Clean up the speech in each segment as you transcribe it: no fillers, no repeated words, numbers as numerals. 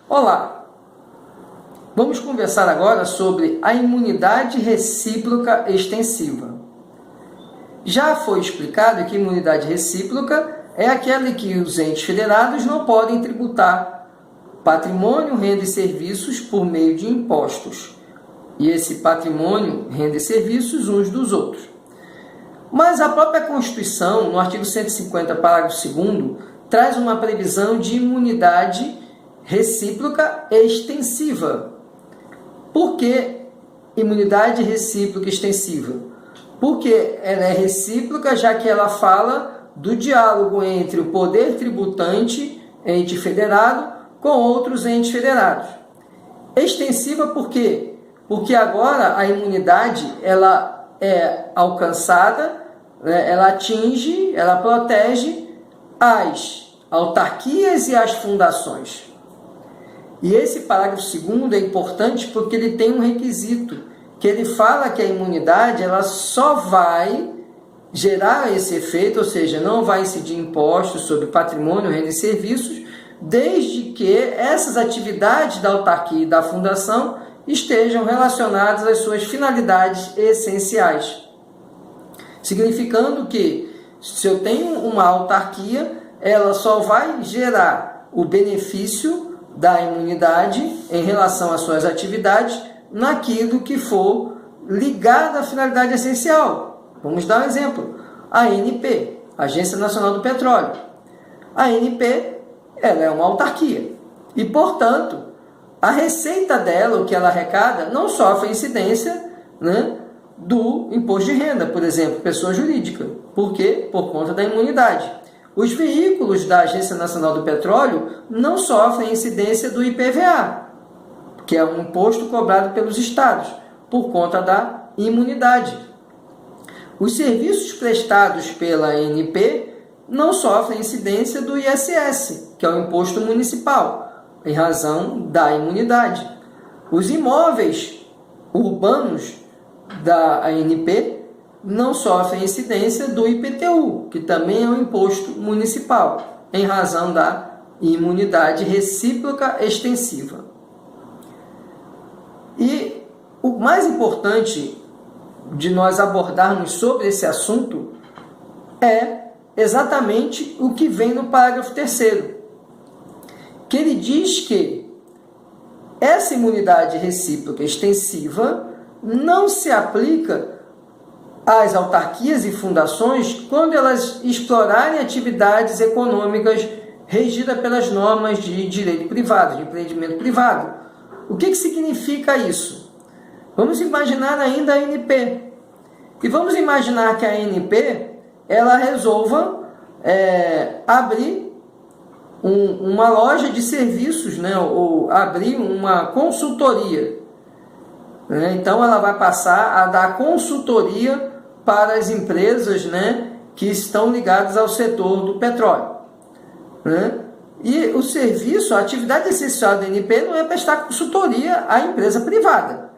Olá! Vamos conversar agora sobre a imunidade recíproca extensiva. Já foi explicado que imunidade recíproca é aquela em que os entes federados não podem tributar patrimônio, renda e serviços por meio de impostos. E esse patrimônio, renda e serviços uns dos outros. Mas a própria Constituição, no artigo 150, parágrafo 2º, traz uma previsão de imunidade recíproca extensiva. Por que imunidade recíproca extensiva? Porque ela é recíproca, já que ela fala do diálogo entre o poder tributante, ente federado, com outros entes federados. Extensiva por quê? Porque agora a imunidade ela é alcançada, ela atinge, ela protege as autarquias e as fundações. E esse parágrafo 2º é importante porque ele tem um requisito, que ele fala que a imunidade ela só vai gerar esse efeito, ou seja, não vai incidir impostos sobre patrimônio, renda e serviços, desde que essas atividades da autarquia e da fundação estejam relacionadas às suas finalidades essenciais. Significando que, se eu tenho uma autarquia, ela só vai gerar o benefício da imunidade em relação às suas atividades naquilo que for ligado à finalidade essencial. Vamos dar um exemplo. A ANP, Agência Nacional do Petróleo. A ANP ela é uma autarquia e, portanto, a receita dela, o que ela arrecada, não sofre incidência, do imposto de renda, por exemplo, pessoa jurídica. Por quê? Por conta da imunidade. Os veículos da Agência Nacional do Petróleo não sofrem incidência do IPVA, que é um imposto cobrado pelos estados, por conta da imunidade. Os serviços prestados pela ANP não sofrem incidência do ISS, que é o imposto municipal, em razão da imunidade. Os imóveis urbanos da ANP não sofrem incidência do IPTU, que também é um imposto municipal, em razão da imunidade recíproca extensiva. E o mais importante de nós abordarmos sobre esse assunto é exatamente o que vem no parágrafo 3º, que ele diz que essa imunidade recíproca extensiva não se aplica às autarquias e fundações quando elas explorarem atividades econômicas regidas pelas normas de direito privado, de empreendimento privado. O que significa isso? Vamos imaginar ainda a ANP. E vamos imaginar que a ANP ela resolva abrir uma loja de serviços, ou abrir uma consultoria. Então, ela vai passar a dar consultoria para as empresas que estão ligadas ao setor do petróleo. E o serviço, a atividade essencial da ANP não é prestar consultoria à empresa privada.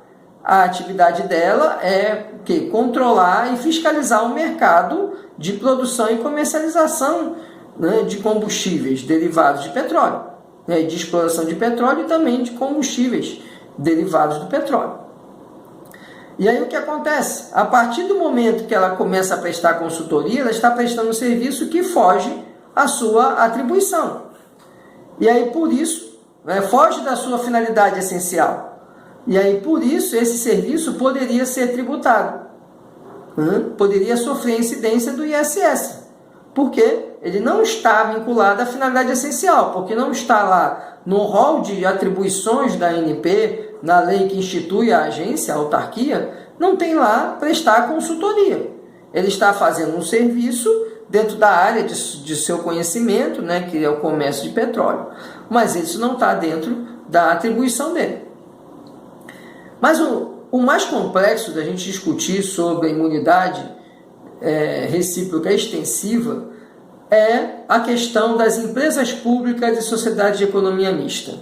A atividade dela é controlar e fiscalizar o mercado de produção e comercialização de combustíveis derivados de petróleo, de exploração de petróleo e também de combustíveis derivados do petróleo. E aí o que acontece? A partir do momento que ela começa a prestar consultoria, ela está prestando um serviço que foge à sua atribuição. E aí por isso, foge da sua finalidade essencial. E aí por isso esse serviço poderia ser tributado. Poderia sofrer incidência do ISS. Porque ele não está vinculado à finalidade essencial, porque não está lá no rol de atribuições da ANP, na lei que institui a agência, a autarquia, não tem lá prestar consultoria. Ele está fazendo um serviço dentro da área de seu conhecimento, que é o comércio de petróleo. Mas isso não está dentro da atribuição dele. Mas o mais complexo da gente discutir sobre a imunidade recíproca extensiva é a questão das empresas públicas e sociedades de economia mista.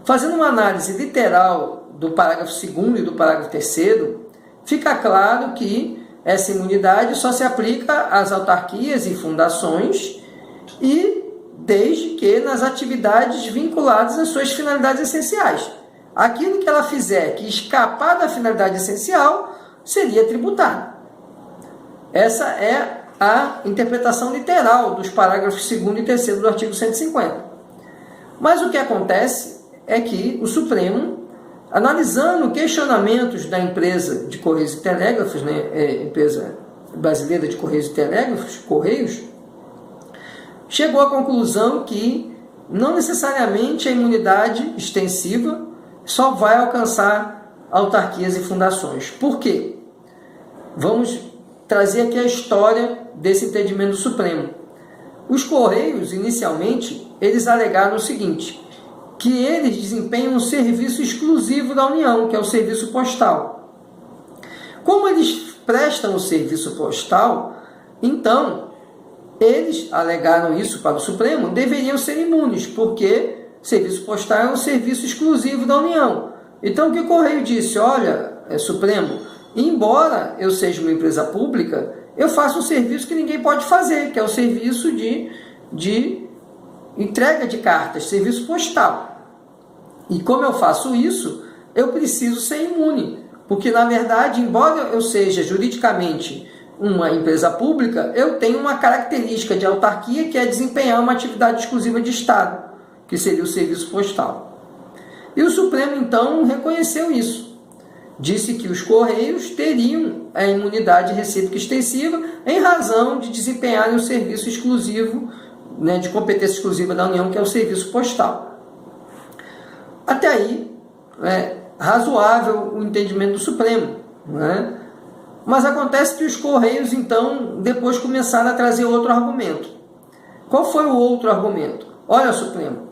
Fazendo uma análise literal do parágrafo 2º e do parágrafo 3º, fica claro que essa imunidade só se aplica às autarquias e fundações e desde que nas atividades vinculadas às suas finalidades essenciais. Aquilo que ela fizer que escapar da finalidade essencial seria tributado. Essa é a interpretação literal dos parágrafos 2º e 3º do artigo 150. Mas o que acontece é que o Supremo, analisando questionamentos da empresa de Correios e Telégrafos, empresa brasileira de Correios e Telégrafos, Correios, chegou à conclusão que não necessariamente a imunidade extensiva só vai alcançar autarquias e fundações. Por quê? Vamos trazer aqui a história desse entendimento do Supremo. Os Correios, inicialmente, eles alegaram o seguinte, que eles desempenham um serviço exclusivo da União, que é o serviço postal. Como eles prestam o serviço postal, então, eles alegaram isso para o Supremo, deveriam ser imunes, porque o serviço postal é um serviço exclusivo da União. Então, o que o Correio disse? Olha, Supremo, embora eu seja uma empresa pública, eu faço um serviço que ninguém pode fazer, que é o serviço de entrega de cartas, serviço postal. E como eu faço isso, eu preciso ser imune, porque, na verdade, embora eu seja juridicamente uma empresa pública, eu tenho uma característica de autarquia que é desempenhar uma atividade exclusiva de Estado, que seria o serviço postal. E o Supremo, então, reconheceu isso. Disse que os Correios teriam a imunidade recíproca extensiva em razão de desempenharem o serviço exclusivo, de competência exclusiva da União, que é o serviço postal. Até aí, é razoável o entendimento do Supremo, né? Mas acontece que os Correios, então, depois começaram a trazer outro argumento. Qual foi o outro argumento? Olha, Supremo,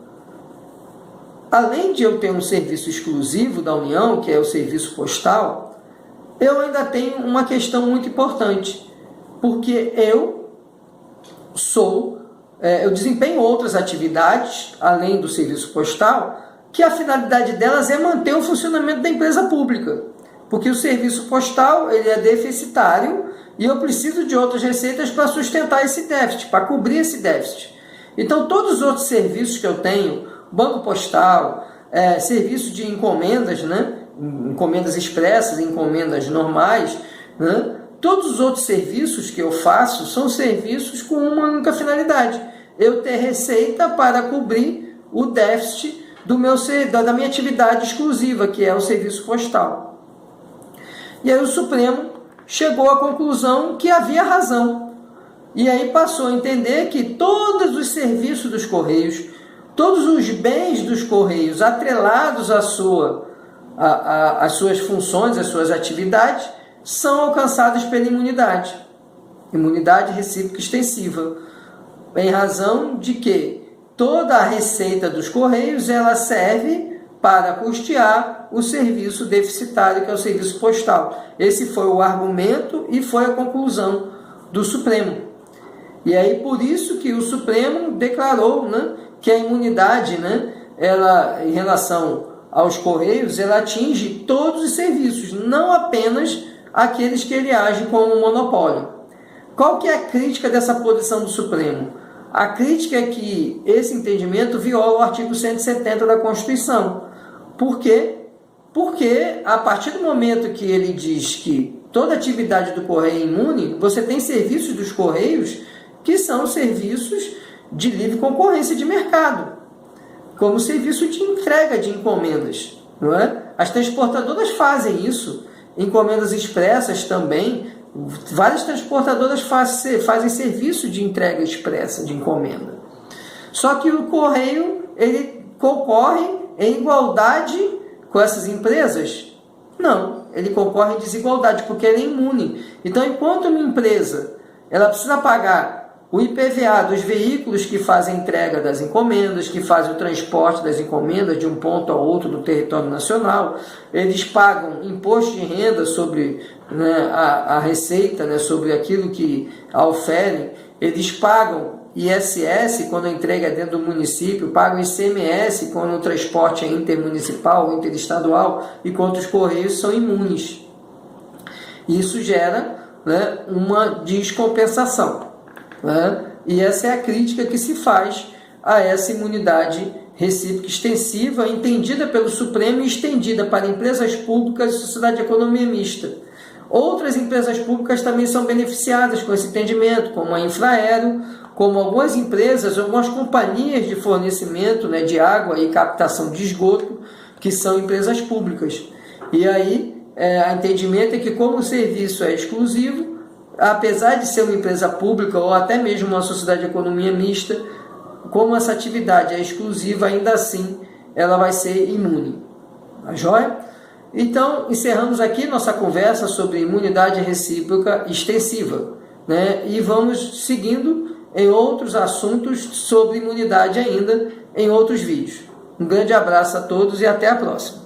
além de eu ter um serviço exclusivo da União, que é o serviço postal, eu ainda tenho uma questão muito importante, porque eu desempenho outras atividades, além do serviço postal, que a finalidade delas é manter o funcionamento da empresa pública. Porque o serviço postal ele é deficitário e eu preciso de outras receitas para sustentar esse déficit, para cobrir esse déficit. Então, todos os outros serviços que eu tenho, banco postal, serviço de encomendas, encomendas expressas, encomendas normais, todos os outros serviços que eu faço são serviços com uma única finalidade. Eu ter receita para cobrir o déficit da minha atividade exclusiva, que é o serviço postal. E aí o Supremo chegou à conclusão que havia razão. E aí passou a entender que todos os serviços dos Correios, todos os bens dos Correios atrelados às suas funções, às suas atividades, são alcançados pela imunidade. Imunidade recíproca extensiva. Em razão de que toda a receita dos Correios ela serve para custear o serviço deficitário, que é o serviço postal. Esse foi o argumento e foi a conclusão do Supremo. E aí, por isso que o Supremo declarou que a imunidade, ela, em relação aos Correios, ela atinge todos os serviços, não apenas aqueles que ele age como um monopólio. Qual que é a crítica dessa posição do Supremo? A crítica é que esse entendimento viola o artigo 170 da Constituição. Por quê? Porque a partir do momento que ele diz que toda atividade do Correio é imune, você tem serviços dos Correios que são serviços de livre concorrência de mercado, como serviço de entrega de encomendas. Não é? As transportadoras fazem isso, encomendas expressas também. Várias transportadoras fazem serviço de entrega expressa de encomenda. Só que o Correio ele concorre em igualdade com essas empresas? Não, ele concorre em desigualdade, porque ele é imune. Então, enquanto uma empresa ela precisa pagar o IPVA dos veículos que fazem entrega das encomendas, que fazem o transporte das encomendas de um ponto a outro do território nacional, eles pagam imposto de renda sobre a receita, sobre aquilo que a oferem, eles pagam ISS quando a entrega é dentro do município, pagam ICMS quando o transporte é intermunicipal ou interestadual, enquanto os Correios são imunes. Isso gera uma descompensação. E essa é a crítica que se faz a essa imunidade recíproca extensiva, entendida pelo Supremo e estendida para empresas públicas e sociedade de economia mista. Outras empresas públicas também são beneficiadas com esse entendimento, como a Infraero, como algumas empresas, algumas companhias de fornecimento, né, de água e captação de esgoto, que são empresas públicas. E aí, o entendimento é que, como o serviço é exclusivo, apesar de ser uma empresa pública ou até mesmo uma sociedade de economia mista, como essa atividade é exclusiva, ainda assim ela vai ser imune. Tá joia? Então, encerramos aqui nossa conversa sobre imunidade recíproca extensiva, né? E vamos seguindo em outros assuntos sobre imunidade ainda em outros vídeos. Um grande abraço a todos e até a próxima.